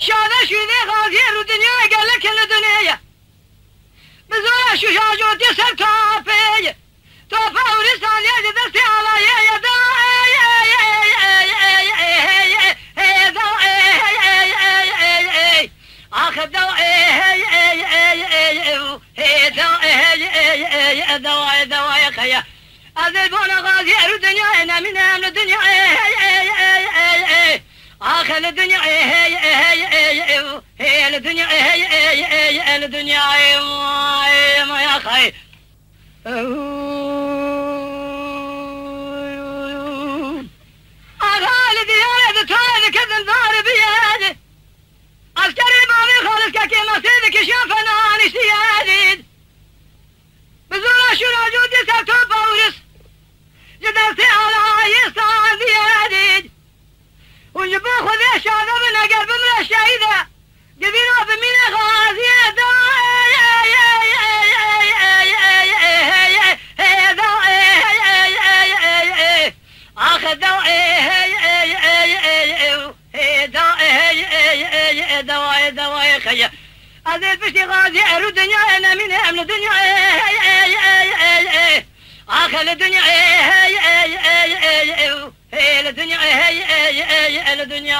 شاده شده غازی رو دنیا گله کل دنیا بزرگ شجاع دی سر تاپی تاپ اوریستان یه دستی علایه دا آخر دا دوا خیا از بون غازی رو دنیا نمینم دنیا آخر الدنيا هي الدنيا الدنيا ما يا خي أغالي ديانة تولد كذا النار بيادي عسكري مامي خالص كاكي مصيدك شافنا نشتيادي بزورة شنو جودي سبتو بورس جدرتي على يستان ديادي ونجيبو خذي شاذة من قلب من الشهيدة جبينا بمين غازية دا آخر دواء خيا هذا البشتي غازي أرو دنيا أنا من أمن دنيا آخر الدنيا الدنيا الدنيا